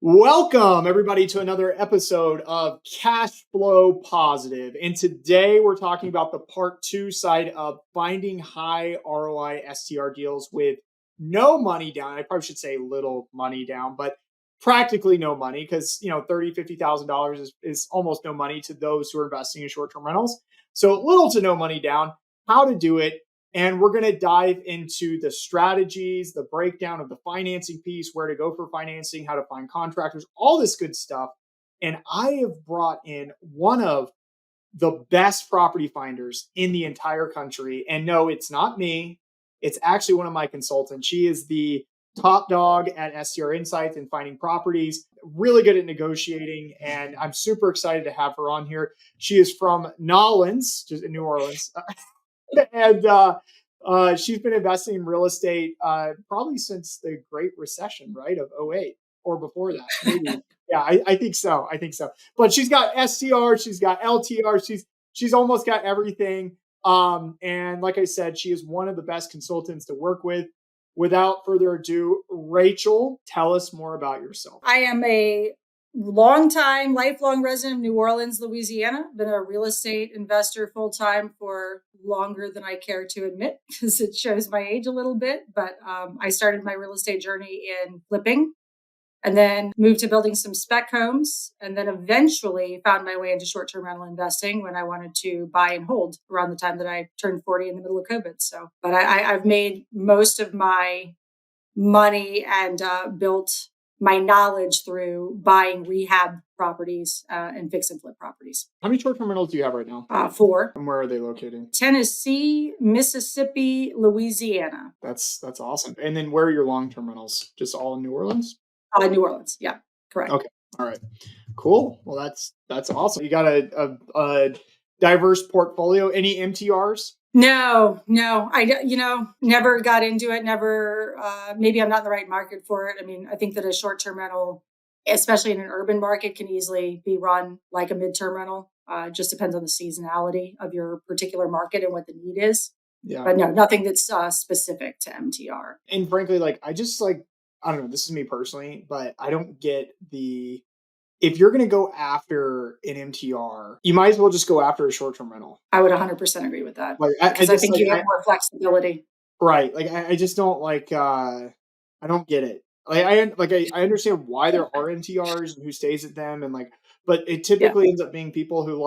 Welcome, everybody, to another episode of Cash Flow Positive. And today we're talking about the part two side of finding high ROI STR deals with no money down. I probably should say little money down, but practically no money because, $30,000, $50,000 is almost no money to those who are investing in short-term rentals. So little to no money down, how to do it. And we're going to dive into the strategies, the breakdown of the financing piece, where to go for financing, how to find contractors, all this good stuff. And I have brought in one of the best property finders in the entire country. And no, it's not me. It's actually one of my consultants. She is the top dog at STR Insights and finding properties, really good at negotiating. And I'm super excited to have her on here. She is from Nolens, just in New Orleans. And she's been investing in real estate probably since the Great Recession, right, of '08 or before that. Maybe. Yeah, I think so. But she's got STR, she's got LTR, she's almost got everything. And like I said, she is one of the best consultants to work with. Without further ado, Rachel, tell us more about yourself. I am a lifelong resident of New Orleans, Louisiana. Been a real estate investor full-time for longer than I care to admit because it shows my age a little bit. But I started my real estate journey in flipping and then moved to building some spec homes, and then eventually found my way into short-term rental investing when I wanted to buy and hold around the time that I turned 40 in the middle of COVID. But I've made most of my money and built my knowledge through buying rehab properties and fix and flip properties. How many short-term rentals do you have right now? 4. And where are they located? Tennessee, Mississippi, Louisiana. That's awesome. And then where are your long-term rentals? Just all in New Orleans? New Orleans. Yeah, correct. Okay. All right. Cool. Well, that's awesome. You got a diverse portfolio. Any MTRs? No, I never got into it. Never. Maybe I'm not in the right market for it. I mean, I think that a short-term rental, especially in an urban market, can easily be run like a mid-term rental. It just depends on the seasonality of your particular market and what the need is. Yeah. But no, nothing that's specific to MTR. And frankly, I don't know, this is me personally, but I don't get if you're going to go after an MTR, you might as well just go after a short-term rental. I would 100% agree with that. Because I think you have more flexibility. Right. I just don't I don't get it. I understand why there are MTRs and who stays at them but it typically ends up being people who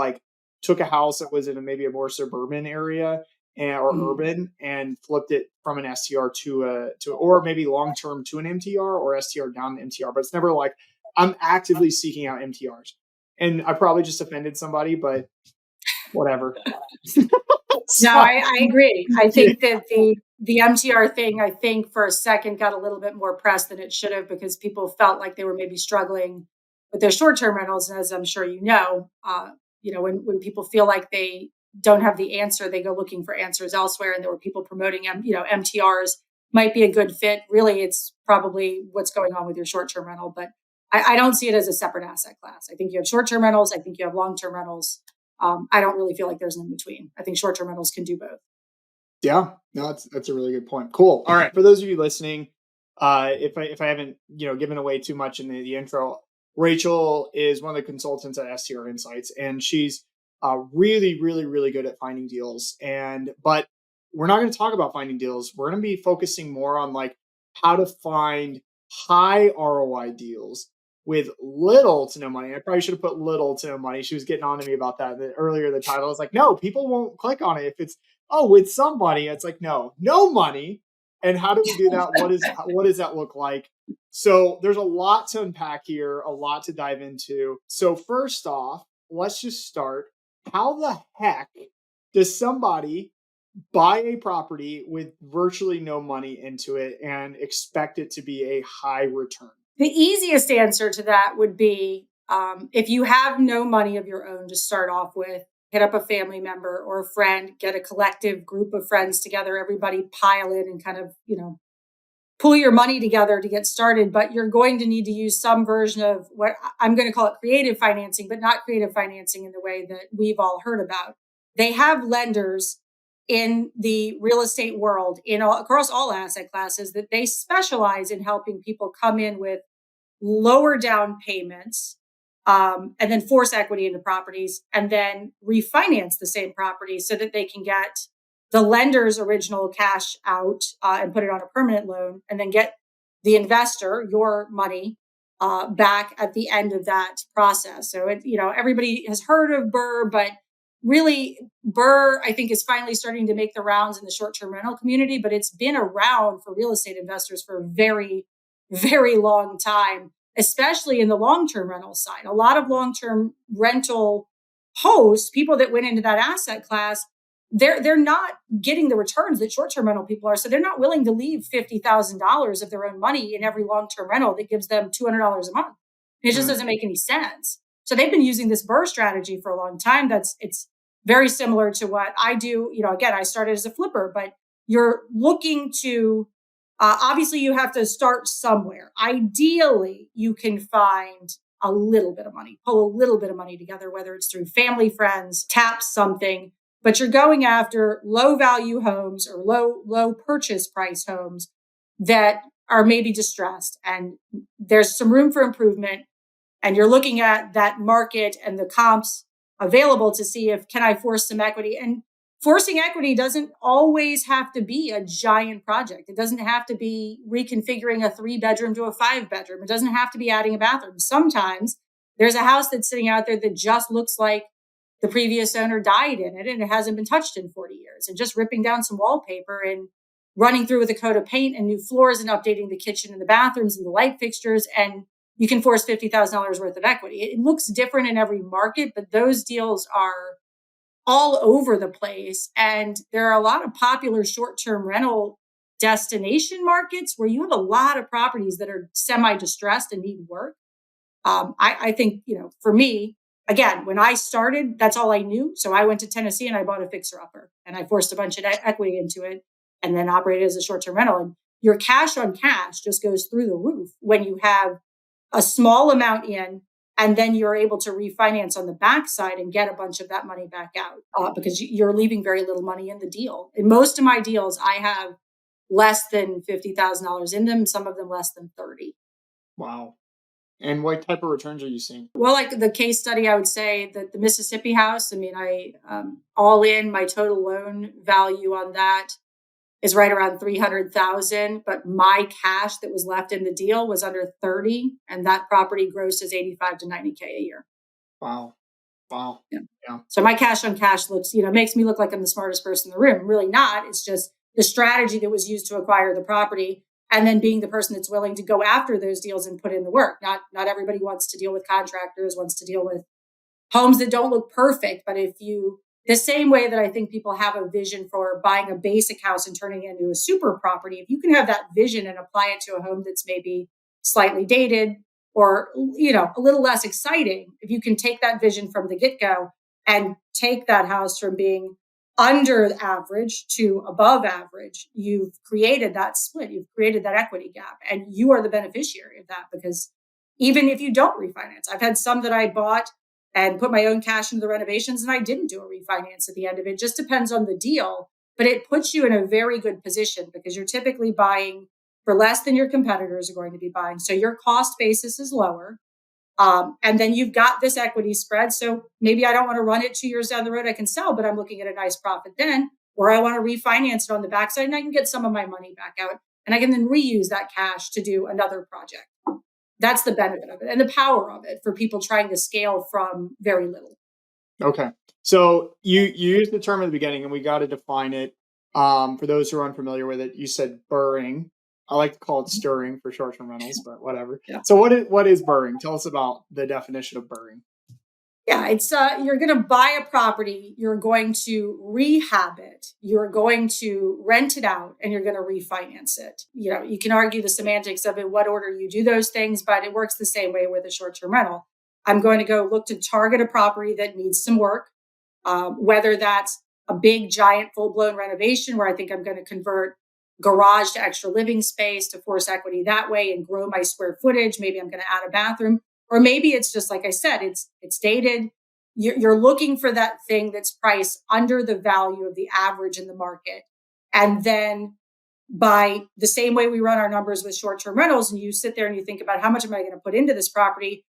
took a house that was in maybe a more suburban area or urban and flipped it from an STR to or maybe long term to an MTR or STR down the MTR. But it's never I'm actively seeking out MTRs. And I probably just offended somebody, but whatever. No, I agree. I think that the MTR thing, I think for a second got a little bit more press than it should have because people felt like they were maybe struggling with their short-term rentals. And as I'm sure when people feel like they don't have the answer, they go looking for answers elsewhere. And there were people promoting MTRs might be a good fit. Really, it's probably what's going on with your short-term rental, but I don't see it as a separate asset class. I think you have short-term rentals. I think you have long-term rentals. I don't really feel like there's an in-between. I think short-term rentals can do both. Yeah, no, that's a really good point. Cool. All right. For those of you listening, if I haven't, given away too much in the intro, Rachel is one of the consultants at STR Insights, and she's really, really, really good at finding deals. But we're not going to talk about finding deals. We're going to be focusing more on how to find high ROI deals with little to no money. I probably should have put little to no money. She was getting on to me about that earlier. The title was no, people won't click on it if it's with somebody. It's no money. And how do we do that? What does that look like? So there's a lot to unpack here, a lot to dive into. So first off, let's just start. How the heck does somebody buy a property with virtually no money into it and expect it to be a high return? The easiest answer to that would be if you have no money of your own to start off with, hit up a family member or a friend, get a collective group of friends together, everybody pile in and kind of, pull your money together to get started. But you're going to need to use some version of what I'm going to call it creative financing, but not creative financing in the way that we've all heard about. They have lenders in the real estate world across all asset classes that they specialize in helping people come in with lower down payments, and then force equity into properties, and then refinance the same property so that they can get the lender's original cash out and put it on a permanent loan, and then get the investor, your money, back at the end of that process. So everybody has heard of Burr, but really Burr, I think, is finally starting to make the rounds in the short-term rental community, but it's been around for real estate investors for a very, very long time, especially in the long-term rental side. A lot of long-term rental hosts, people that went into that asset class, they're not getting the returns that short-term rental people are. So they're not willing to leave $50,000 of their own money in every long-term rental that gives them $200 a month. It just doesn't make any sense. So they've been using this Burr strategy for a long time. It's very similar to what I do. Again, I started as a flipper, but you're looking to, obviously you have to start somewhere. Ideally, you can find a little bit of money, pull a little bit of money together, whether it's through family, friends, tap something, but you're going after low value homes or low purchase price homes that are maybe distressed and there's some room for improvement. And you're looking at that market and the comps available to see if can I force some equity. And forcing equity doesn't always have to be a giant project. It doesn't have to be reconfiguring a 3-bedroom to a 5-bedroom. It doesn't have to be adding a bathroom. Sometimes there's a house that's sitting out there that just looks like the previous owner died in it and it hasn't been touched in 40 years, and just ripping down some wallpaper and running through with a coat of paint and new floors and updating the kitchen and the bathrooms and the light fixtures, and you can force $50,000 worth of equity. It looks different in every market, but those deals are all over the place. And there are a lot of popular short-term rental destination markets where you have a lot of properties that are semi-distressed and need work. I think, for me, again, when I started, that's all I knew. So I went to Tennessee and I bought a fixer-upper and I forced a bunch of equity into it and then operated as a short-term rental. And your cash on cash just goes through the roof when you have a small amount in, and then you're able to refinance on the backside and get a bunch of that money back out because you're leaving very little money in the deal. In most of my deals, I have less than $50,000 in them, some of them less than 30. Wow. And what type of returns are you seeing? Well, like the case study, I would say that the Mississippi house, I all in, my total loan value on that is right around 300,000, but my cash that was left in the deal was under 30, and that property grosses 85 to 90K a year. Wow. Yeah. Yeah. So my cash on cash looks, makes me look like I'm the smartest person in the room. I'm really not. It's just the strategy that was used to acquire the property, and then being the person that's willing to go after those deals and put in the work. Not everybody wants to deal with contractors, wants to deal with homes that don't look perfect. But the same way that I think people have a vision for buying a basic house and turning it into a super property, if you can have that vision and apply it to a home that's maybe slightly dated or, a little less exciting, if you can take that vision from the get-go and take that house from being under average to above average, you've created that split, you've created that equity gap, and you are the beneficiary of that. Because even if you don't refinance, I've had some that I bought and put my own cash into the renovations, and I didn't do a refinance at the end of it. It just depends on the deal, but it puts you in a very good position because you're typically buying for less than your competitors are going to be buying. So your cost basis is lower. And then you've got this equity spread. So maybe I don't want to run it 2 years down the road. I can sell, but I'm looking at a nice profit then, or I want to refinance it on the backside and I can get some of my money back out and I can then reuse that cash to do another project. That's the benefit of it and the power of it for people trying to scale from very little. Okay. So you used the term at the beginning and we got to define it. For those who are unfamiliar with it, you said burring. I like to call it stirring for short-term rentals, but whatever. Yeah. So what is burring? Tell us about the definition of burring. Yeah, it's you're going to buy a property, you're going to rehab it, you're going to rent it out, and you're going to refinance it. You can argue the semantics of in what order you do those things, but it works the same way with a short-term rental. I'm going to go look to target a property that needs some work, whether that's a big, giant, full-blown renovation where I think I'm going to convert garage to extra living space to force equity that way and grow my square footage. Maybe I'm going to add a bathroom. Or maybe it's just, like I said, it's dated. You're looking for that thing that's priced under the value of the average in the market. And then by the same way we run our numbers with short-term rentals, and you sit there and you think about how much am I going to put into this property,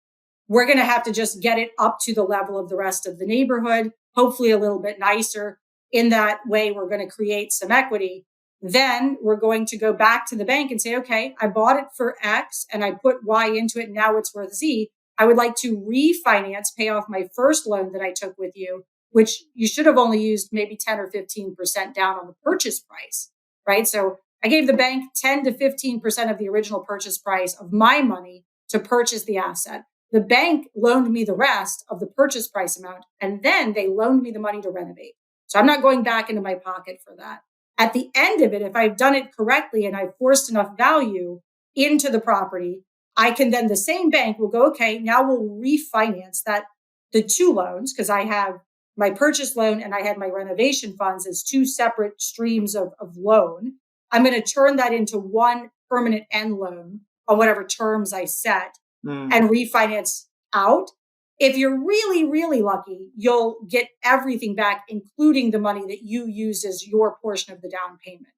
we're going to have to just get it up to the level of the rest of the neighborhood, hopefully a little bit nicer. In that way, we're going to create some equity. Then we're going to go back to the bank and say, okay, I bought it for X and I put Y into it. And now it's worth Z. I would like to refinance, pay off my first loan that I took with you, which you should have only used maybe 10 or 15% down on the purchase price, right? So I gave the bank 10 to 15% of the original purchase price of my money to purchase the asset. The bank loaned me the rest of the purchase price amount, and then they loaned me the money to renovate. So I'm not going back into my pocket for that. At the end of it, if I've done it correctly and I've forced enough value into the property, I can then, the same bank will go, okay, now we'll refinance that, the two loans, because I have my purchase loan and I had my renovation funds as two separate streams of loan. I'm going to turn that into one permanent end loan on whatever terms I set and refinance out. If you're really, really lucky, you'll get everything back, including the money that you used as your portion of the down payment.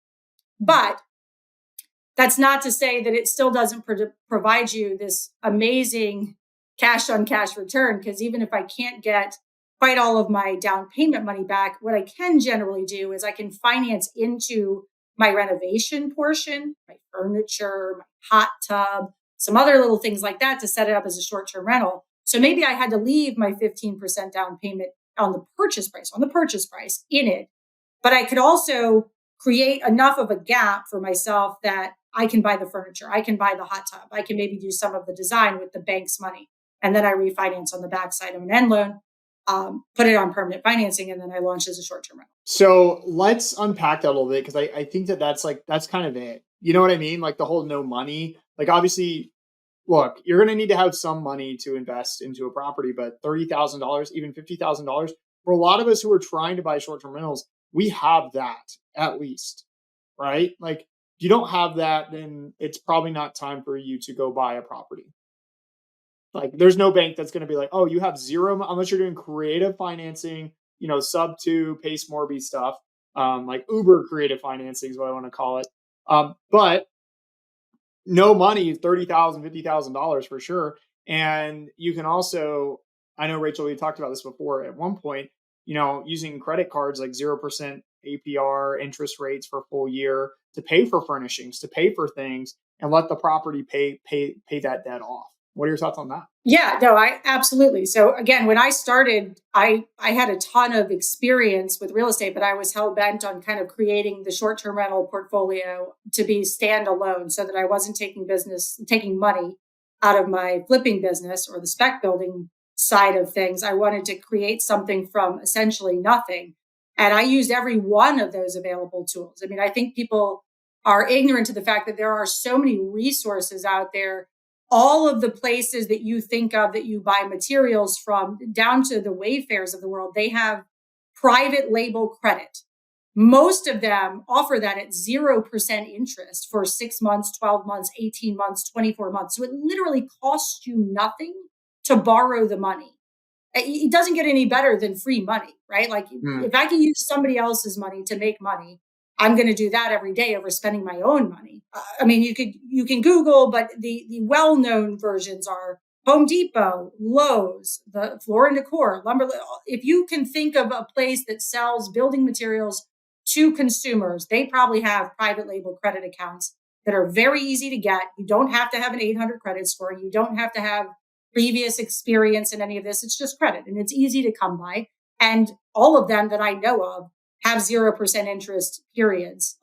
But that's not to say that it still doesn't provide you this amazing cash on cash return, because even if I can't get quite all of my down payment money back, what I can generally do is I can finance into my renovation portion, my furniture, my hot tub, some other little things like that to set it up as a short-term rental. So maybe I had to leave my 15% down payment on the purchase price in it, but I could also create enough of a gap for myself that I can buy the furniture, I can buy the hot tub, I can maybe do some of the design with the bank's money. And then I refinance on the backside of an end loan, put it on permanent financing, and then I launch as a short-term rental. So let's unpack that a little bit, because I think that's kind of it. You know what I mean? Like the whole no money. Like obviously, look, you're going to need to have some money to invest into a property, but $30,000, even $50,000, for a lot of us who are trying to buy short-term rentals, we have that at least, right? Like if you don't have that, then it's probably not time for you to go buy a property. Like there's no bank that's going to be like, oh, you have zero, unless you're doing creative financing, sub two, Pace Morby stuff, like Uber creative financing is what I want to call it. But no money, $30,000, $50,000 for sure. And you can also, I know Rachel, we talked about this before at one point, using credit cards like 0% APR interest rates for a full year to pay for furnishings, to pay for things, and let the property pay that debt off. What are your thoughts on that? Yeah, no, I absolutely. So again, when I started, I had a ton of experience with real estate, but I was hell bent on kind of creating the short-term rental portfolio to be standalone so that I wasn't taking money out of my flipping business or the spec building side of things. I wanted to create something from essentially nothing. And I used every one of those available tools. I mean, I think people are ignorant to the fact that there are so many resources out there. All of the places that you think of that you buy materials from, down to the Wayfairs of the world, they have private label credit. Most of them offer that at 0% interest for 6 months, 12 months, 18 months, 24 months. So it literally costs you nothing to borrow the money. It doesn't get any better than free money, right? Like if I can use somebody else's money to make money, I'm going to do that every day over spending my own money. I mean, you can Google, but the well-known versions are Home Depot, Lowe's, the Floor and Decor, Lumber. If you can think of a place that sells building materials to consumers, they probably have private label credit accounts that are very easy to get. You don't have to have an 800 credit score. You don't have to have previous experience in any of this. It's just credit, and it's easy to come by. And all of them that I know of have 0% interest periods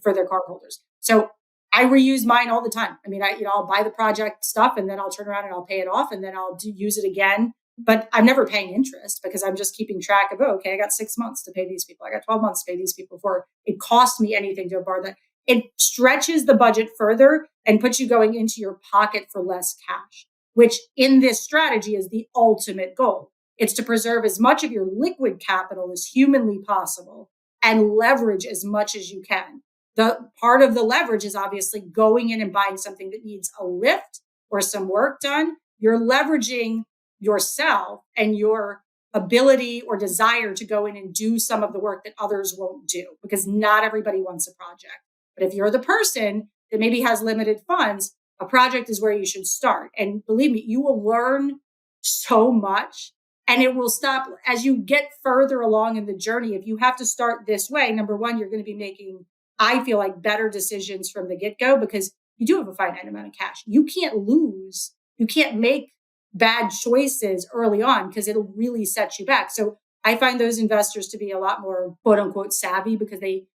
for their cardholders. So I reuse mine all the time. I mean, I'll buy the project stuff and then I'll turn around and I'll pay it off and then I'll use it again. But I'm never paying interest because I'm just keeping track of, okay, I got 6 months to pay these people. I got 12 months to pay these people before it costs me anything to borrow that. It stretches the budget further and puts you going into your pocket for less cash, which in this strategy is the ultimate goal. It's to preserve as much of your liquid capital as humanly possible and leverage as much as you can. The part of the leverage is obviously going in and buying something that needs a lift or some work done. You're leveraging yourself and your ability or desire to go in and do some of the work that others won't do, because not everybody wants a project. But if you're the person that maybe has limited funds, a project is where you should start. And believe me, you will learn so much, and it will stop as you get further along in the journey. If you have to start this way, number one, you're going to be making, I feel like, better decisions from the get-go, because you do have a finite amount of cash. You can't lose. You can't make bad choices early on, because it'll really set you back. So I find those investors to be a lot more quote unquote savvy, because they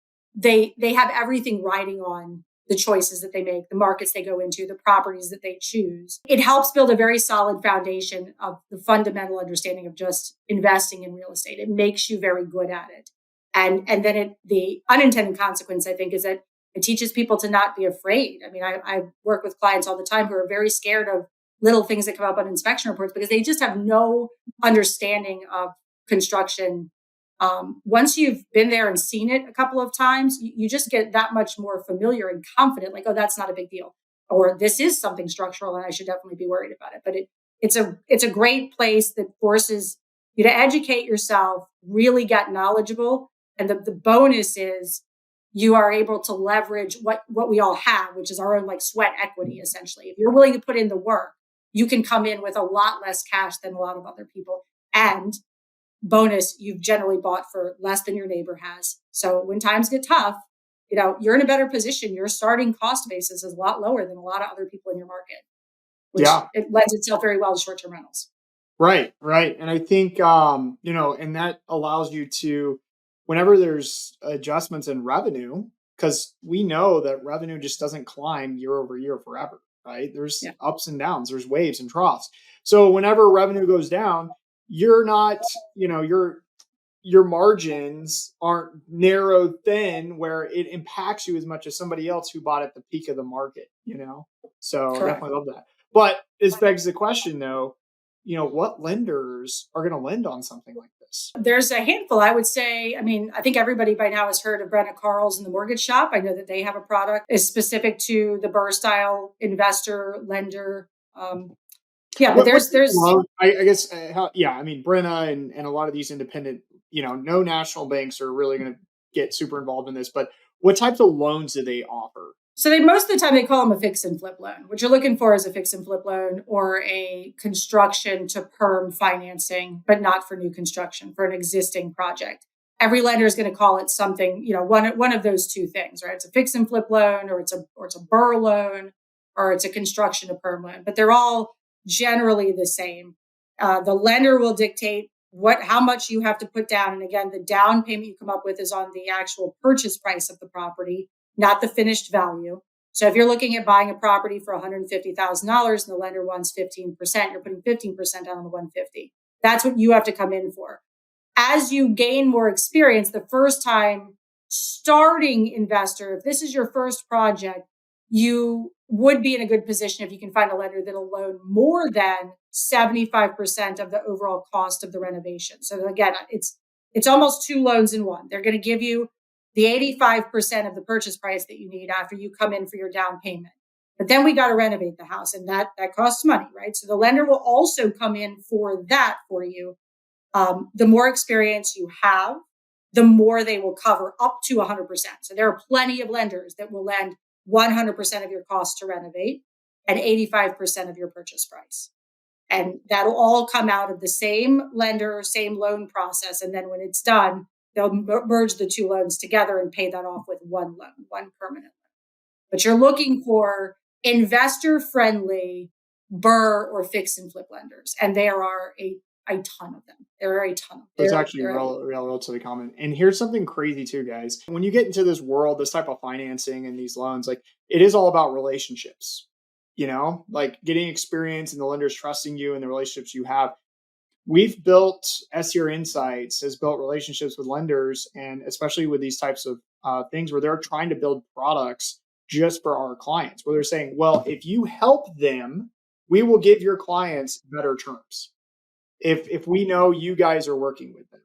have everything riding on the choices that they make, the markets they go into, the properties that they choose. It helps build a very solid foundation of the fundamental understanding of just investing in real estate. It makes you very good at it. And then the unintended consequence, I think, is that it teaches people to not be afraid. I mean, I work with clients all the time who are very scared of little things that come up on inspection reports, because they just have no understanding of construction. Once you've been there and seen it a couple of times, you just get that much more familiar and confident, like, oh, that's not a big deal, or this is something structural and I should definitely be worried about it. But it's a great place that forces you to educate yourself, really get knowledgeable. And the bonus is you are able to leverage what we all have, which is our own like sweat equity, essentially. If you're willing to put in the work, you can come in with a lot less cash than a lot of other people. And bonus, you've generally bought for less than your neighbor has. So when times get tough, you're in a better position. Your starting cost basis is a lot lower than a lot of other people in your market, which it lends itself very well to short-term rentals. Right. And I think, and that allows you to, whenever there's adjustments in revenue, because we know that revenue just doesn't climb year over year forever, right? There's ups and downs, there's waves and troughs. So whenever revenue goes down, you're not, your margins aren't narrowed thin where it impacts you as much as somebody else who bought at the peak of the market, So Correct. definitely love that. But this begs the question though, what lenders are going to lend on something like this? There's a handful, I would say. I mean, I think everybody by now has heard of Brenna Carl's and the Mortgage Shop. I know that they have a product is specific to the Burr style investor lender. But there's I guess I mean Brenna and a lot of these independent, no national banks are really going to get super involved in this, but what types of loans do they offer? So most of the time they call them a fix and flip loan. What you're looking for is a fix and flip loan or a construction to perm financing, but not for new construction, for an existing project. Every lender is going to call it something, one of those two things, right? It's a fix and flip loan, or it's a Burr loan, or it's a construction to perm loan. But they're all generally the same. The lender will dictate how much you have to put down. And again, the down payment you come up with is on the actual purchase price of the property, not the finished value. So if you're looking at buying a property for $150,000 and the lender wants 15%, you're putting 15% down on the 150. That's what you have to come in for. As you gain more experience, the first time starting investor, if this is your first project, you would be in a good position if you can find a lender that'll loan more than 75% of the overall cost of the renovation. So again, it's almost two loans in one. They're going to give you the 85% of the purchase price that you need after you come in for your down payment. But then we got to renovate the house, and that costs money, right? So the lender will also come in for that for you. The more experience you have, the more they will cover, up to 100%. So there are plenty of lenders that will lend 100% of your cost to renovate and 85% of your purchase price. And that'll all come out of the same lender, same loan process. And then when it's done, they'll merge the two loans together and pay that off with one loan, one permanent loan. But you're looking for investor-friendly Burr or fix and flip lenders. And there are a ton of them. There are a ton of them. It's actually relatively common. And here's something crazy too, guys. When you get into this world, this type of financing and these loans, like it is all about relationships, like getting experience and the lenders trusting you and the relationships you have. We've built, STR Insights has built relationships with lenders, and especially with these types of things where they're trying to build products just for our clients, where they're saying, well, if you help them, we will give your clients better terms. If we know you guys are working with them.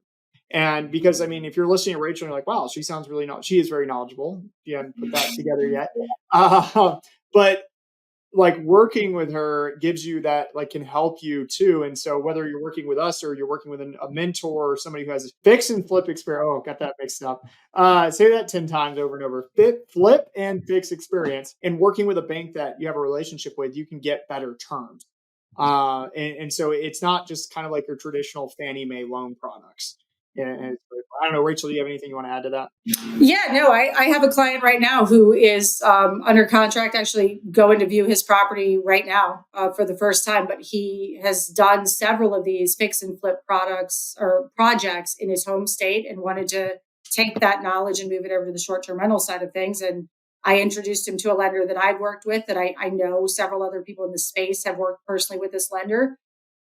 And because, I mean, if you're listening to Rachel and you're like, wow, she sounds really, she is very knowledgeable. You haven't put that together yet. But like working with her gives you that, like, can help you too. And so whether you're working with us or you're working with a mentor or somebody who has a fix and flip experience, oh, got that mixed up. Say that 10 times over and over. Flip and fix experience, and working with a bank that you have a relationship with, you can get better terms. And so it's not just kind of like your traditional Fannie Mae loan products. And I don't know, Rachel, do you have anything you want to add to that? Yeah, no, I have a client right now who is under contract, actually going to view his property right now for the first time. But he has done several of these fix and flip products or projects in his home state and wanted to take that knowledge and move it over to the short term rental side of things. And I introduced him to a lender that I've worked with, that I know several other people in the space have worked personally with this lender.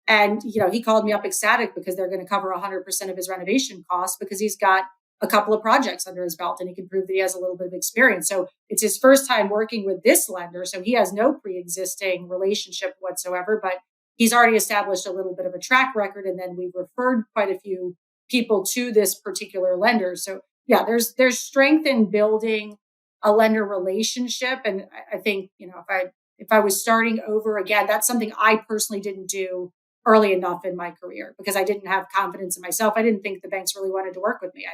And, he called me up ecstatic because they're going to cover 100% of his renovation costs because he's got a couple of projects under his belt and he can prove that he has a little bit of experience. So it's his first time working with this lender. So he has no pre-existing relationship whatsoever, but he's already established a little bit of a track record. And then we've referred quite a few people to this particular lender. So yeah, there's strength in building a lender relationship. And I think, if I was starting over again, that's something I personally didn't do early enough in my career because I didn't have confidence in myself. I didn't think the banks really wanted to work with me.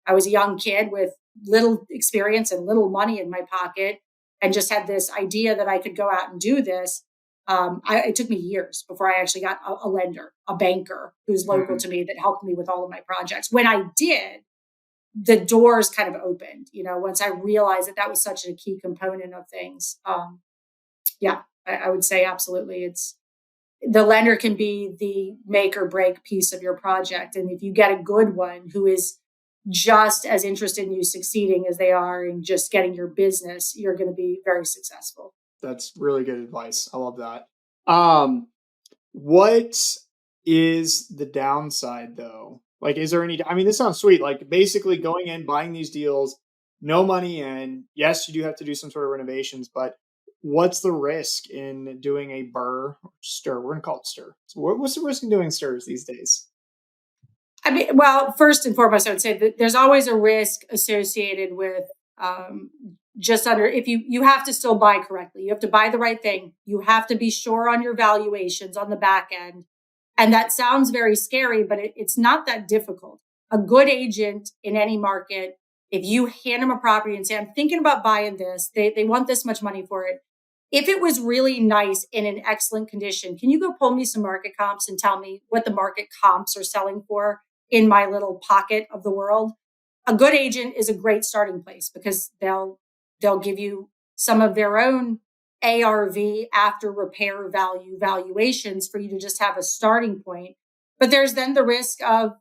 I was a young kid with little experience and little money in my pocket and just had this idea that I could go out and do this. It took me years before I actually got a lender, a banker who's local to me that helped me with all of my projects. When I did, the doors kind of opened, once I realized that was such a key component of things. Yeah, I would say absolutely. The lender can be the make or break piece of your project. And if you get a good one who is just as interested in you succeeding as they are in just getting your business, you're going to be very successful. That's really good advice. I love that. What is the downside though? Like, is there any, I mean, this sounds sweet. Like basically going in, buying these deals, no money in. Yes, you do have to do some sort of renovations, but what's the risk in doing a burr or stir? We're going to call it stir. So what's the risk in doing stirs these days? I mean, well, first and foremost, I would say that there's always a risk associated with just under, if you have to still buy correctly, you have to buy the right thing. You have to be sure on your valuations on the back end. And that sounds very scary, but it's not that difficult. A good agent in any market, if you hand them a property and say, I'm thinking about buying this, they want this much money for it. If it was really nice in an excellent condition, can you go pull me some market comps and tell me what the market comps are selling for in my little pocket of the world? A good agent is a great starting place because they'll give you some of their own ARV after repair value valuations for you to just have a starting point. But there's then the risk of,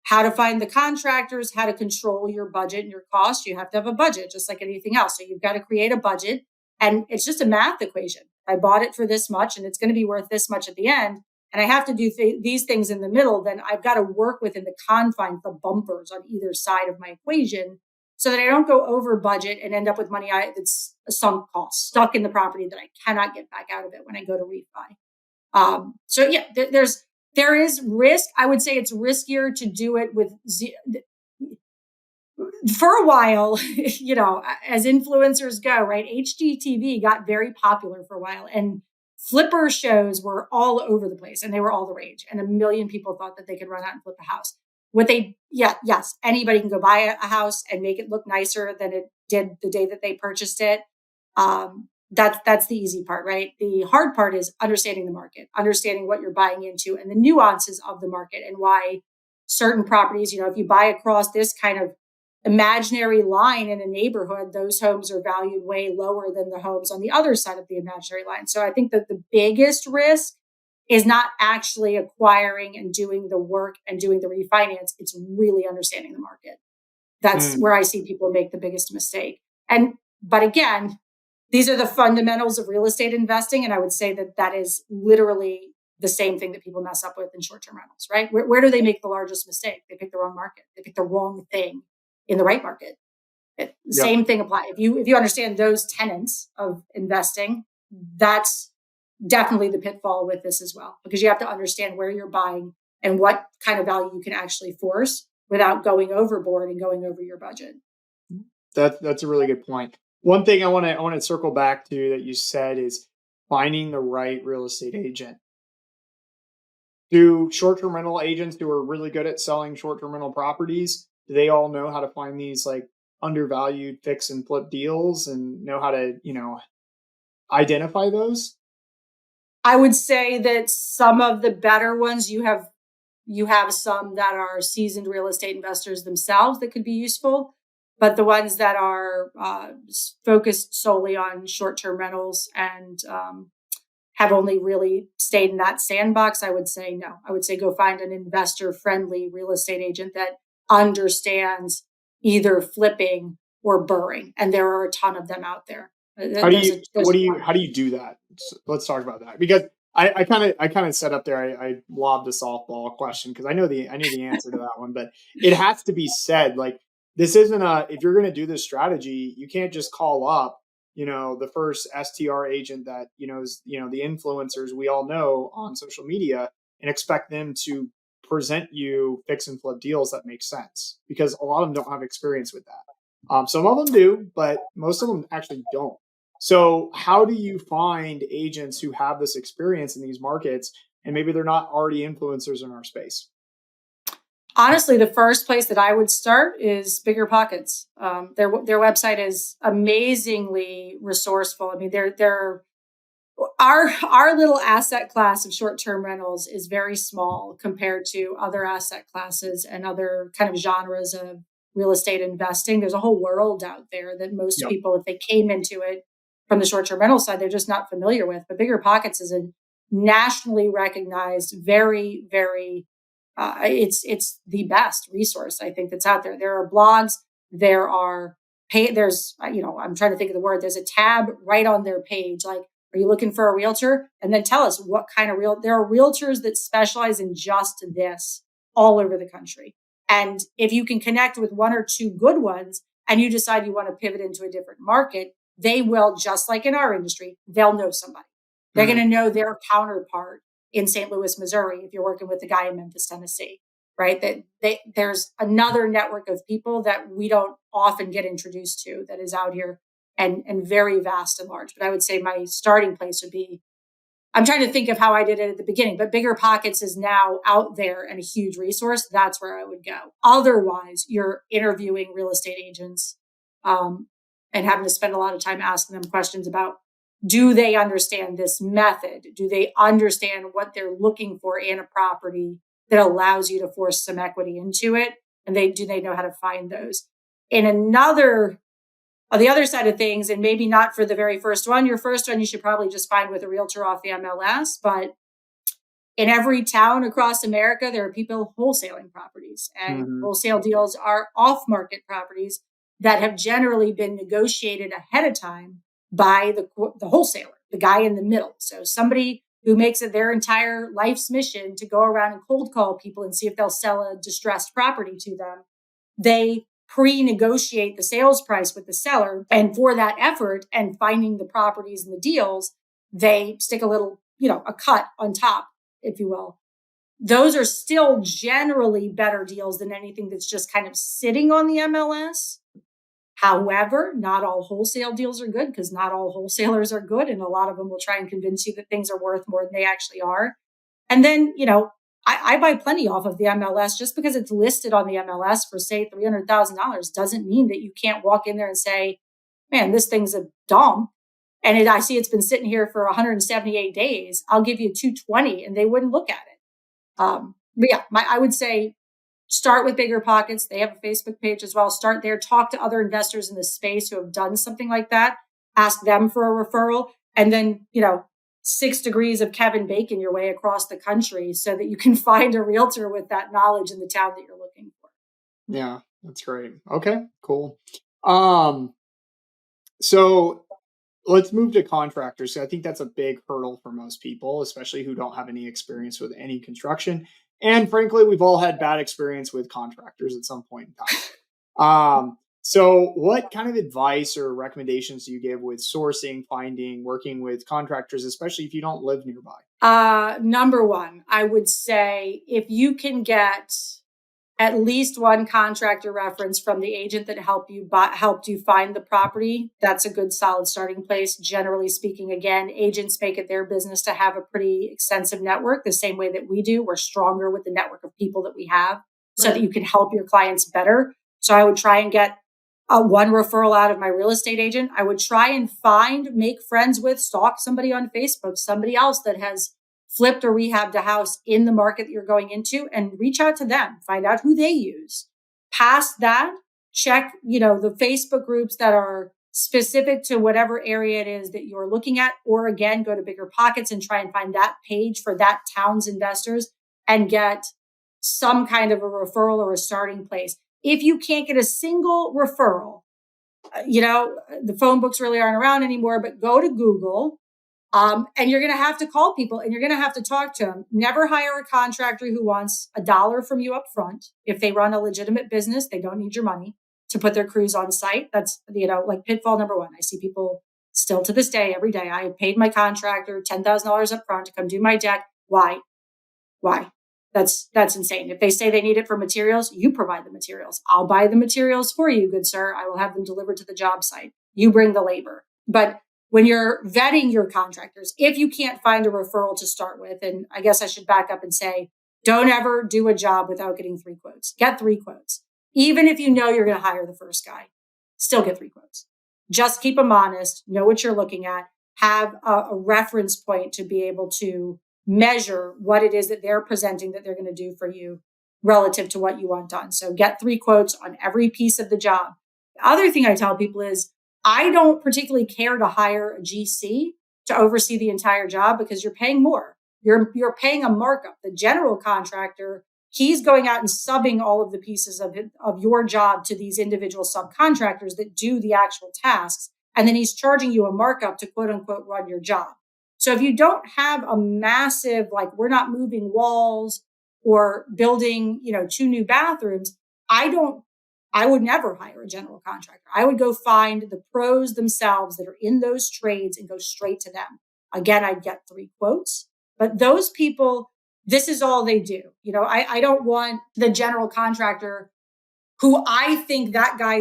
how to find the contractors, how to control your budget and your cost. You have to have a budget just like anything else. So you've got to create a budget and it's just a math equation. I bought it for this much and it's going to be worth this much at the end. And I have to do these things in the middle. Then I've got to work within the confines, the bumpers on either side of my equation so that I don't go over budget and end up with money that's a sunk cost, stuck in the property that I cannot get back out of it when I go to refi. So yeah, there is risk. I would say it's riskier to do it with for a while, as influencers go, right? HGTV got very popular for a while and flipper shows were all over the place and they were all the rage. And a million people thought that they could run out and flip a house. Yes, anybody can go buy a house and make it look nicer than it did the day that they purchased it. That's the easy part, right? The hard part is understanding the market, understanding what you're buying into and the nuances of the market and why certain properties, if you buy across this kind of imaginary line in a neighborhood, those homes are valued way lower than the homes on the other side of the imaginary line. So I think that the biggest risk is not actually acquiring and doing the work and doing the refinance. It's really understanding the market. That's where I see people make the biggest mistake. But again, these are the fundamentals of real estate investing. And I would say that is literally the same thing that people mess up with in short-term rentals, right? Where do they make the largest mistake? They pick the wrong market. They pick the wrong thing in the right market. Same thing applies. If you understand those tenets of investing, that's definitely the pitfall with this as well, because you have to understand where you're buying and what kind of value you can actually force without going overboard and going over your budget. That's a really good point. One thing I want to circle back to that you said is finding the right real estate agent. Do short-term rental agents who are really good at selling short-term rental properties, do they all know how to find these like undervalued fix and flip deals and know how to, identify those? I would say that some of the better ones you have some that are seasoned real estate investors themselves that could be useful, but the ones that are focused solely on short-term rentals and have only really stayed in that sandbox, I would say no. I would say go find an investor-friendly real estate agent that understands either flipping or burring, and there are a ton of them out there. How do you do that? Let's talk about that because I kind of set up there. I lobbed a softball question because I knew the answer to that one, but it has to be said like this isn't a if you're going to do this strategy, you can't just call up the first STR agent that is the influencers we all know on social media and expect them to present you fix and flip deals that make sense because a lot of them don't have experience with that. Some of them do, but most of them actually don't. So, how do you find agents who have this experience in these markets and maybe they're not already influencers in our space? Honestly, the first place that I would start is Bigger Pockets. Their website is amazingly resourceful. I mean, they're our little asset class of short-term rentals is very small compared to other asset classes and other kind of genres of real estate investing. There's a whole world out there that most Yep. people, if they came into it from the short-term rental side, they're just not familiar with. But Bigger Pockets is a nationally recognized, very, very it's the best resource I think that's out there. There are blogs, there are there's I'm trying to think of the word. There's a tab right on their page like, are you looking for a realtor? And then tell us what kind of there are realtors that specialize in just this all over the country. And if you can connect with one or two good ones and you decide you want to pivot into a different market, they will, just like in our industry, they'll know somebody. They're going to Mm. know their counterpart in St. Louis, Missouri, if you're working with the guy in Memphis, Tennessee, right? There's another network of people that we don't often get introduced to that is out here and very vast and large. But I would say my starting place would be, I'm trying to think of how I did it at the beginning, but Bigger Pockets is now out there and a huge resource. That's where I would go. Otherwise, you're interviewing real estate agents and having to spend a lot of time asking them questions about, do they understand this method? Do they understand what they're looking for in a property that allows you to force some equity into it? And do they know how to find those? In another on the other side of things, and maybe not for the very first one, your first one you should probably just find with a realtor off the MLS. But in every town across America, there are people wholesaling properties, and Hmm. wholesale deals are off market properties that have generally been negotiated ahead of time by the wholesaler, the guy in the middle. So somebody who makes it their entire life's mission to go around and cold call people and see if they'll sell a distressed property to them. They pre-negotiate the sales price with the seller. And for that effort and finding the properties and the deals, they stick a little, a cut on top, if you will. Those are still generally better deals than anything that's just kind of sitting on the MLS. However, not all wholesale deals are good because not all wholesalers are good. And a lot of them will try and convince you that things are worth more than they actually are. And then, I buy plenty off of the MLS. Just because it's listed on the MLS for, say, $300,000 doesn't mean that you can't walk in there and say, man, this thing's a dump. And I see it's been sitting here for 178 days. I'll give you 220, and they wouldn't look at it. But yeah, I would say start with Bigger Pockets. They have a Facebook page as well. Start there. Talk to other investors in the space who have done something like that. Ask them for a referral. And then, 6 degrees of Kevin Bacon your way across the country so that you can find a realtor with that knowledge in the town that you're looking for. Yeah, that's great. Okay, cool. Um, so let's move to contractors. I think that's a big hurdle for most people, especially who don't have any experience with any construction. And frankly, we've all had bad experience with contractors at some point in time. So what kind of advice or recommendations do you give with sourcing, finding, working with contractors, especially if you don't live nearby? Number one, I would say if you can get at least one contractor reference from the agent that helped you find the property. That's a good solid starting place. Generally speaking, again, agents make it their business to have a pretty extensive network, the same way that we do. We're stronger with the network of people that we have so that you can help your clients better. So I would try and get one referral out of my real estate agent. I would try and make friends with, stalk somebody on Facebook, somebody else that has flipped or rehabbed a house in the market that you're going into, and reach out to them, find out who they use. Past that, check, the Facebook groups that are specific to whatever area it is that you're looking at, or again, go to Bigger Pockets and try and find that page for that town's investors and get some kind of a referral or a starting place. If you can't get a single referral, the phone books really aren't around anymore, but go to Google. And you're going to have to call people and you're going to have to talk to them. Never hire a contractor who wants $1 from you up front. If they run a legitimate business, they don't need your money to put their crews on site. That's, like pitfall number one. I see people still to this day, every day. I paid my contractor $10,000 up front to come do my deck. Why? That's insane. If they say they need it for materials, you provide the materials. I'll buy the materials for you, good sir. I will have them delivered to the job site. You bring the labor. But when you're vetting your contractors, if you can't find a referral to start with, and I guess I should back up and say, don't ever do a job without getting 3 quotes. Get 3 quotes. Even if you know you're going to hire the first guy, still get 3 quotes. Just keep them honest, know what you're looking at, have a reference point to be able to measure what it is that they're presenting that they're going to do for you relative to what you want done. So get 3 quotes on every piece of the job. The other thing I tell people is, I don't particularly care to hire a GC to oversee the entire job because you're paying more. You're paying a markup. The general contractor, he's going out and subbing all of the pieces of your job to these individual subcontractors that do the actual tasks. And then he's charging you a markup to quote unquote run your job. So if you don't have a massive, like we're not moving walls or building, 2 new bathrooms, I would never hire a general contractor. I would go find the pros themselves that are in those trades and go straight to them. Again, I'd get 3 quotes, but those people, this is all they do. I don't want the general contractor who I think that guy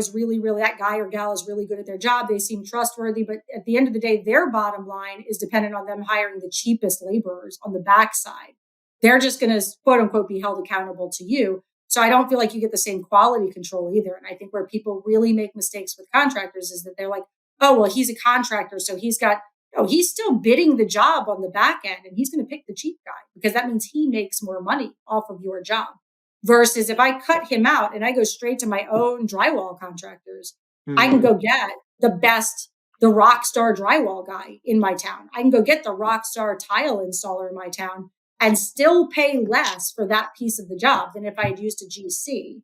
or gal is really good at their job. They seem trustworthy, but at the end of the day, their bottom line is dependent on them hiring the cheapest laborers on the backside. They're just going to quote unquote be held accountable to you. So I don't feel like you get the same quality control either. And I think where people really make mistakes with contractors is that they're like, oh, well, he's a contractor. So he's still bidding the job on the back end and he's going to pick the cheap guy because that means he makes more money off of your job. Versus if I cut him out and I go straight to my own drywall contractors, I can go get the rock star drywall guy in my town. I can go get the rock star tile installer in my town and still pay less for that piece of the job than if I had used a GC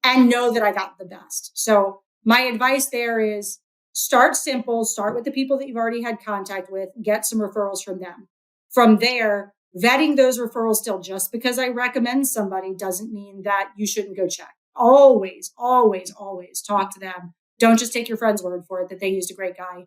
and know that I got the best. So my advice there is start simple, start with the people that you've already had contact with, get some referrals from them. From there, vetting those referrals still, just because I recommend somebody doesn't mean that you shouldn't go check. Always, always, always talk to them. Don't just take your friend's word for it that they used a great guy.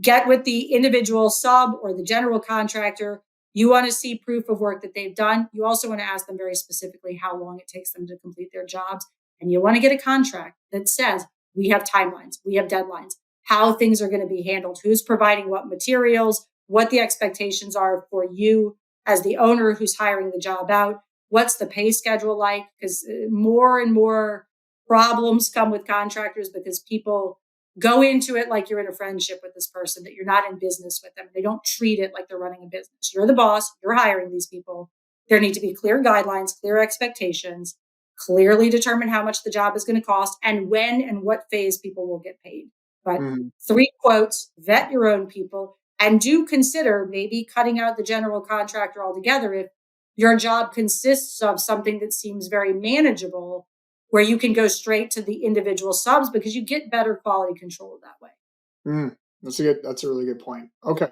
Get with the individual sub or the general contractor. You want to see proof of work that they've done. You also want to ask them very specifically how long it takes them to complete their jobs. And you want to get a contract that says, we have timelines, we have deadlines, how things are going to be handled, who's providing what materials, what the expectations are for you as the owner who's hiring the job out, what's the pay schedule like? Because more and more problems come with contractors because people go into it like you're in a friendship with this person, that you're not in business with them. They don't treat it like they're running a business. You're the boss. You're hiring these people. There need to be clear guidelines, clear expectations, clearly determine how much the job is going to cost and when and what phase people will get paid. But 3 quotes, vet your own people, and do consider maybe cutting out the general contractor altogether if your job consists of something that seems very manageable, where you can go straight to the individual subs because you get better quality control that way. That's a really good point. Okay,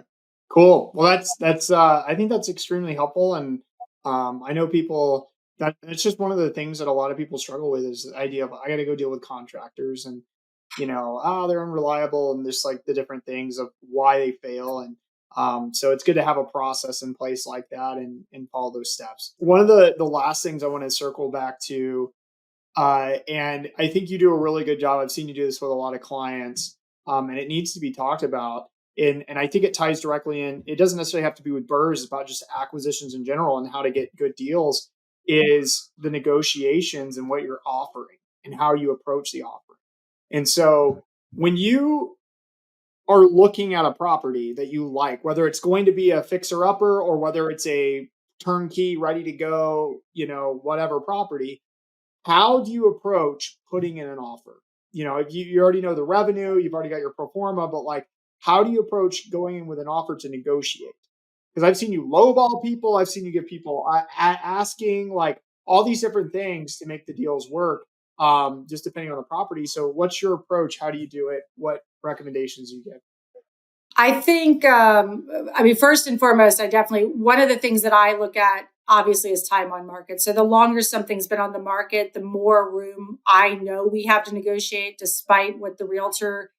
cool. Well, that's I think that's extremely helpful. And I know people that it's just one of the things that a lot of people struggle with is the idea of I got to go deal with contractors and they're unreliable and just like the different things of why they fail. And So it's good to have a process in place like that and follow those steps. One of the last things I want to circle back to, and I think you do a really good job. I've seen you do this with a lot of clients, and it needs to be talked about. And I think it ties directly in. It doesn't necessarily have to be with BRRRRs. It's about just acquisitions in general and how to get good deals. Is the negotiations and what you're offering and how you approach the offer. And so when you are looking at a property that you like, whether it's going to be a fixer upper or whether it's a turnkey, ready to go, whatever property, how do you approach putting in an offer? If you already know the revenue, you've already got your pro forma, but like, how do you approach going in with an offer to negotiate? Because I've seen you lowball people, I've seen you give people asking, like all these different things to make the deals work, just depending on the property. So, what's your approach? How do you do it? What recommendations do you give? I think, first and foremost, one of the things that I look at obviously is time on market. So the longer something's been on the market, the more room I know we have to negotiate, despite what the realtor,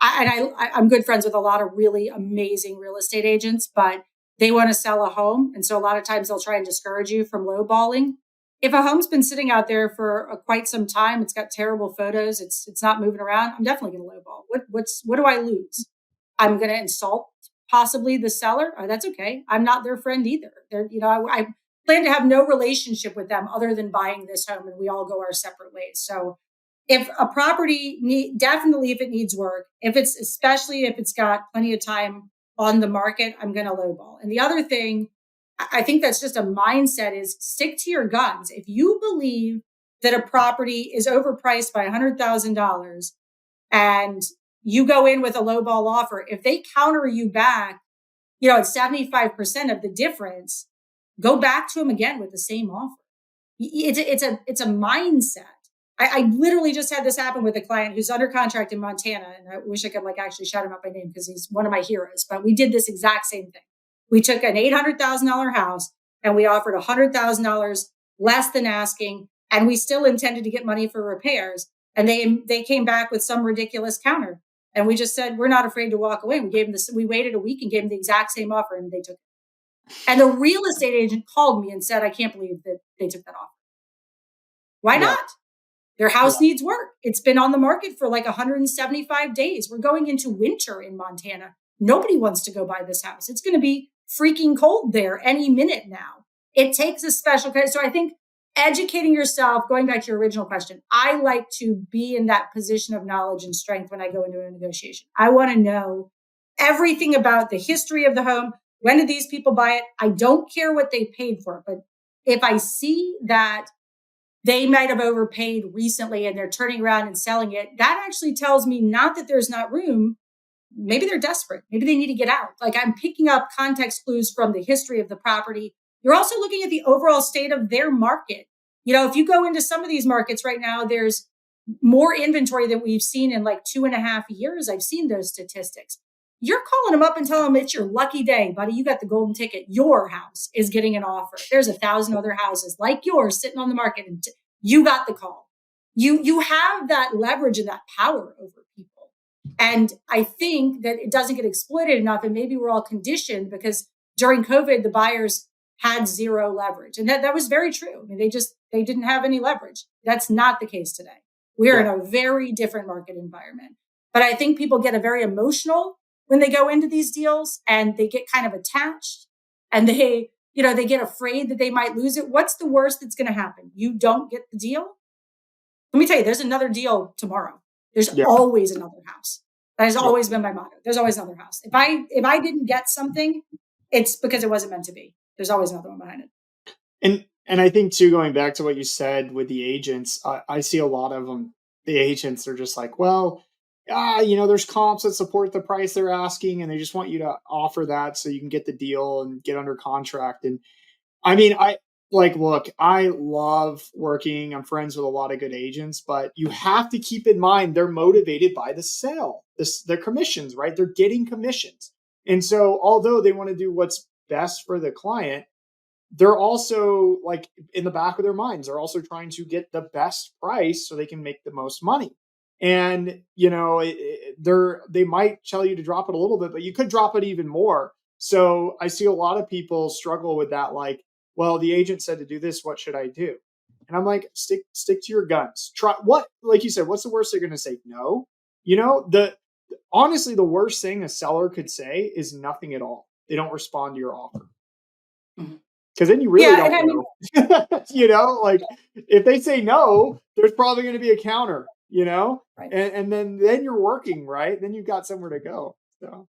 I'm good friends with a lot of really amazing real estate agents, but they want to sell a home. And so a lot of times they'll try and discourage you from lowballing. If a home's been sitting out there for quite some time, it's got terrible photos, it's not moving around, I'm definitely going to lowball. What do I lose? I'm going to insult possibly the seller. Oh, that's okay. I'm not their friend either. I plan to have no relationship with them other than buying this home, and we all go our separate ways. So if a property definitely if it needs work, especially if it's got plenty of time on the market, I'm going to lowball. And the other thing, I think that's just a mindset, is stick to your guns. If you believe that a property is overpriced by $100,000 and you go in with a lowball offer, if they counter you back, at 75% of the difference, go back to them again with the same offer. It's a mindset. I literally just had this happen with a client who's under contract in Montana, and I wish I could actually shout him out by name because he's one of my heroes. But we did this exact same thing. We took an $800,000 house and we offered $100,000 less than asking, and we still intended to get money for repairs. And they came back with some ridiculous counter. And we just said, we're not afraid to walk away. We waited a week and gave them the exact same offer, and they took it. And the real estate agent called me and said, I can't believe that they took that offer. Why not? Their house needs work. It's been on the market for 175 days. We're going into winter in Montana. Nobody wants to go buy this house. It's going to be freaking cold there any minute now. It takes a special kind. So I think educating yourself, going back to your original question, I like to be in that position of knowledge and strength when I go into a negotiation. I want to know everything about the history of the home. When did these people buy it? I don't care what they paid for it, but if I see that they might have overpaid recently and they're turning around and selling it, that actually tells me not that there's not room. Maybe they're desperate. Maybe they need to get out. I'm picking up context clues from the history of the property. You're also looking at the overall state of their market. If you go into some of these markets right now, there's more inventory than we've seen in 2.5 years. I've seen those statistics. You're calling them up and telling them it's your lucky day, buddy. You got the golden ticket. Your house is getting an offer. There's 1,000 other houses like yours sitting on the market, and you got the call. You have that leverage and that power over people. And I think that it doesn't get exploited enough. And maybe we're all conditioned because during COVID, the buyers had zero leverage. And that was very true. I mean, they didn't have any leverage. That's not the case today. We're in a very different market environment. But I think people get very emotional when they go into these deals, and they get kind of attached, and they get afraid that they might lose it. What's the worst that's going to happen? You don't get the deal. Let me tell you, there's another deal tomorrow. There's always another house. That has always been my motto. There's always another house. If I didn't get something, it's because it wasn't meant to be. There's always another one behind it. And I think too, going back to what you said with the agents, I see a lot of them. The agents are just like, well, there's comps that support the price they're asking, and they just want you to offer that so you can get the deal and get under contract. And I mean, look, I love working. I'm friends with a lot of good agents, but you have to keep in mind they're motivated by the sale, their commissions, right? They're getting commissions. And so although they want to do what's best for the client, they're also in the back of their minds, they're also trying to get the best price so they can make the most money. And, they might tell you to drop it a little bit, but you could drop it even more. So I see a lot of people struggle with that. Like, well, the agent said to do this. What should I do? And I'm like, stick to your guns. Try what, like you said, what's the worst they're going to say? No. Honestly, the worst thing a seller could say is nothing at all. They don't respond to your offer. Because then you really don't know. Like if they say no, there's probably going to be a counter, Right. and then you're working, right? Then you've got somewhere to go. So.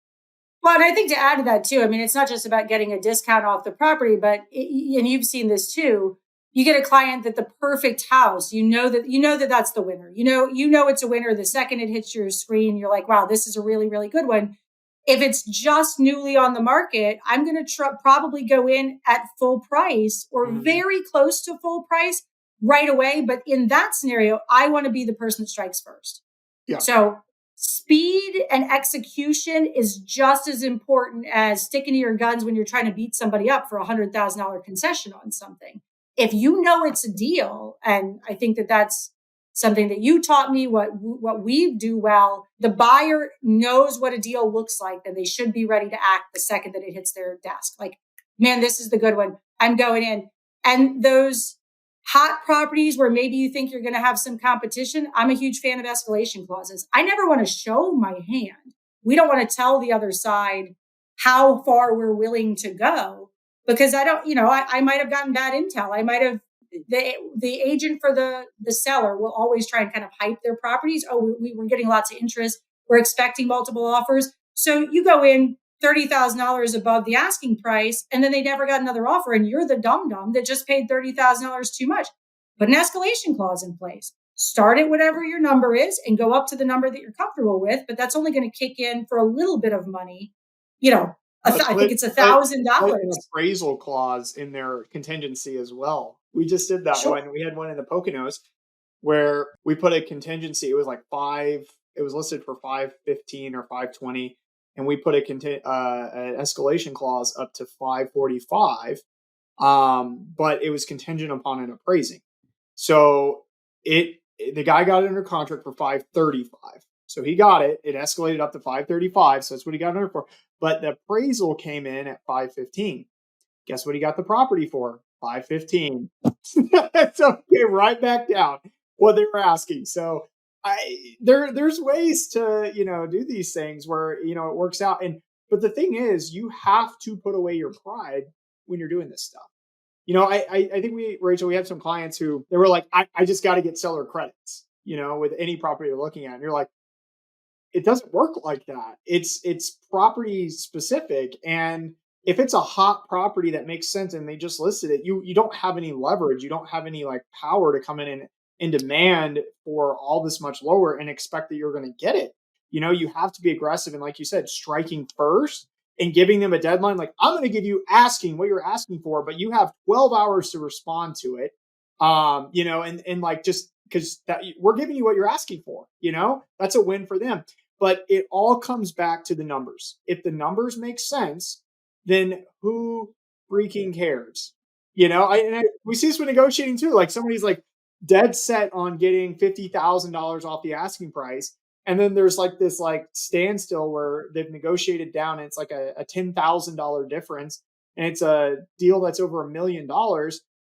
Well, and I think to add to that too, I mean, it's not just about getting a discount off the property, but and you've seen this too. You get a client that the perfect house, you know that that's the winner. You know it's a winner. The second it hits your screen, you're like, wow, this is a really, really good one. If it's just newly on the market, I'm going to probably go in at full price or very close to full price right away. But in that scenario, I want to be the person that strikes first. Yeah. So speed and execution is just as important as sticking to your guns when you're trying to beat somebody up for $100,000 concession on something. If you know it's a deal, and I think that that's something that you taught me, what we do well, the buyer knows what a deal looks like, and they should be ready to act the second that it hits their desk. Like, man, this is the good one. I'm going in. And those hot properties where maybe you think you're going to have some competition, I'm a huge fan of escalation clauses. I never want to show my hand. We don't want to tell the other side how far we're willing to go, because I don't, I might have gotten bad intel. I might have, the agent for the seller will always try and kind of hype their properties. Oh, we're getting lots of interest. We're expecting multiple offers. So you go in $30,000 above the asking price, and then they never got another offer, and you're the dum-dum that just paid $30,000 too much. Put an escalation clause in place. Start at whatever your number is and go up to the number that you're comfortable with, but that's only going to kick in for a little bit of money. I think it's $1,000. An appraisal clause in their contingency as well. We just did that one. We had one in the Poconos where we put a contingency. It was like it was listed for 515 or 520. And we put an escalation clause up to 545. But it was contingent upon an appraising. So the guy got it under contract for 535. So he got it. It escalated up to 535. So that's what he got under for. But the appraisal came in at 515. Guess what he got the property for? 515. So it came right back down what they were asking. So there's ways to, do these things where, it works out. But the thing is, you have to put away your pride when you're doing this stuff. I think Rachel, we had some clients who they were like, I just got to get seller credits, with any property you're looking at. And you're like, it doesn't work like that. It's property specific. And if it's a hot property that makes sense and they just listed it, you don't have any leverage. You don't have any power to come in and demand for all this much lower and expect that you're going to get it. You have to be aggressive. And like you said, striking first and giving them a deadline. Like, I'm going to give you what you're asking for, but you have 12 hours to respond to it. Just because we're giving you what you're asking for, that's a win for them. But it all comes back to the numbers. If the numbers make sense, then who freaking cares? We see this with negotiating too. Like somebody's dead set on getting $50,000 off the asking price. And then there's this standstill where they've negotiated down and it's like a $10,000 difference. And it's a deal that's over $1 million.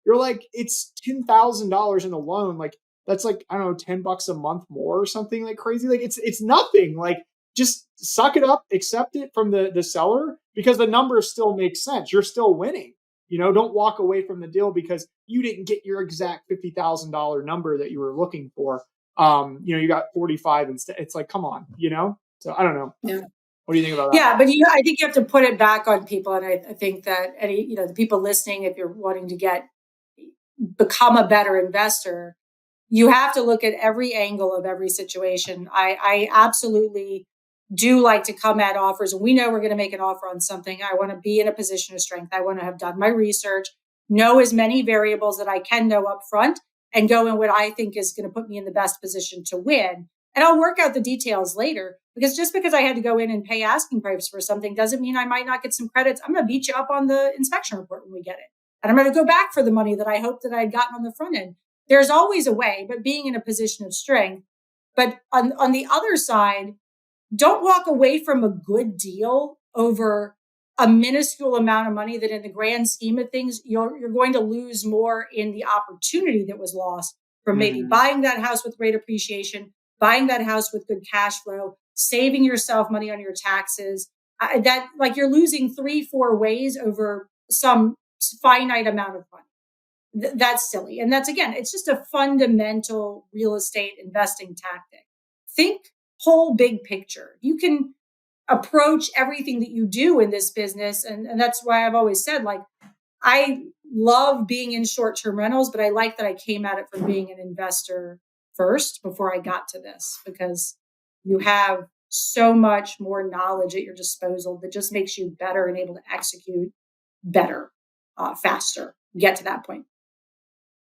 You're like, it's $10,000 in a loan. That's I don't know, $10 a month more or something crazy. It's nothing. Just suck it up, accept it from the seller because the numbers still make sense. You're still winning. Don't walk away from the deal because you didn't get your exact $50,000 number that you were looking for. You got 45 instead. It's come on, So I don't know. Yeah. What do you think about that? Yeah, but I think you have to put it back on people. And I think that the people listening, if you're wanting to become a better investor, you have to look at every angle of every situation. I absolutely do like to come at offers. And we know we're going to make an offer on something. I want to be in a position of strength. I want to have done my research, know as many variables that I can know up front, and go in what I think is going to put me in the best position to win. And I'll work out the details later, because just because I had to go in and pay asking price for something doesn't mean I might not get some credits. I'm going to beat you up on the inspection report when we get it. And I'm going to go back for the money that I hoped that I had gotten on the front end. There's always a way, but being in a position of strength. But on the other side, don't walk away from a good deal over a minuscule amount of money that in the grand scheme of things, you're going to lose more in the opportunity that was lost from maybe buying that house with great appreciation, buying that house with good cash flow, saving yourself money on your taxes. That like you're losing 3-4 ways over some finite amount of money. That's silly. And that's, again, it's just a fundamental real estate investing tactic. Think whole big picture. You can approach everything that you do in this business. And that's why I've always said, like, I love being in short-term rentals, but I like that I came at it from being an investor first before I got to this, because you have so much more knowledge at your disposal that just makes you better and able to execute better, faster, get to that point.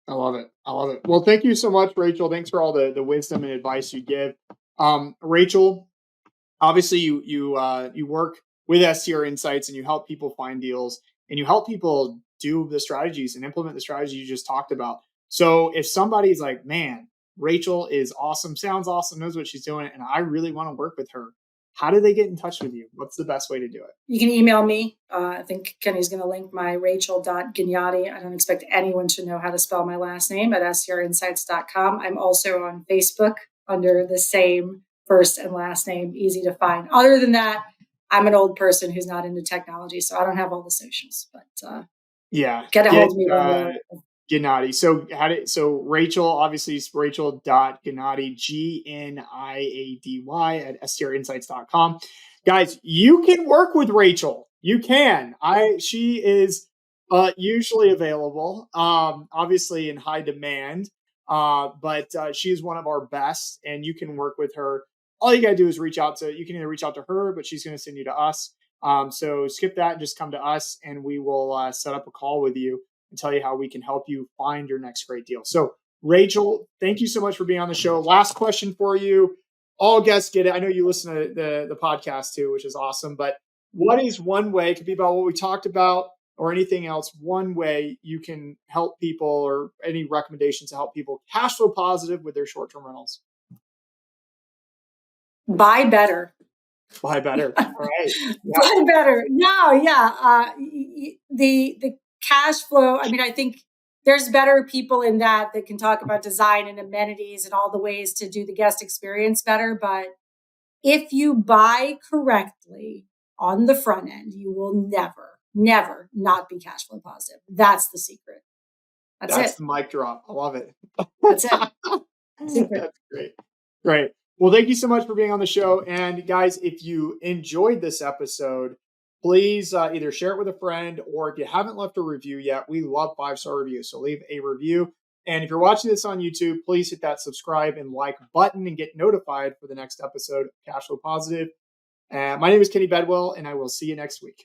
I love it. I love it. Well, thank you so much, Rachel. Thanks for all the wisdom and advice you give. Rachel, obviously you work with STR Insights and you help people find deals and you help people do the strategies and implement the strategies you just talked about. So if somebody's like, man, Rachel is awesome, sounds awesome, knows what she's doing, and I really want to work with her, how do they get in touch with you? What's the best way to do it? You can email me. I think Kenny's going to link my Rachel.Gniady. I don't expect anyone to know how to spell my last name at strinsights.com. I'm also on Facebook under the same first and last name, easy to find. Other than that, I'm an old person who's not into technology, so I don't have all the socials. But get a hold of me. Gniady. So Rachel, obviously it's Rachel.Gniady, Gniady at strinsights.com. Guys, you can work with Rachel. You can. She is usually available, obviously in high demand. But she is one of our best, and you can work with her. All you gotta do is you can either reach out to her, but she's gonna send you to us. So skip that and just come to us, and we will set up a call with you and tell you how we can help you find your next great deal. So Rachel, thank you so much for being on the show. Last question for you. All guests get it. I know you listen to the podcast too, which is awesome. But what is one way, it could be about what we talked about or anything else, one way you can help people, or any recommendations to help people cash flow positive with their short-term rentals? Buy better. Buy better. All right. Yeah. Buy better. No, yeah. The cash flow, I mean, I think there's better people in that can talk about design and amenities and all the ways to do the guest experience better. But if you buy correctly on the front end, you will never not be cash flow positive. That's the secret. That's it. The mic drop. I love it. That's it. That's great. Great. Well, thank you so much for being on the show. And guys, if you enjoyed this episode, please either share it with a friend, or if you haven't left a review yet, we love 5-star reviews. So leave a review. And if you're watching this on YouTube, please hit that subscribe and like button and get notified for the next episode of Cash Flow Positive. My name is Kenny Bedwell, and I will see you next week.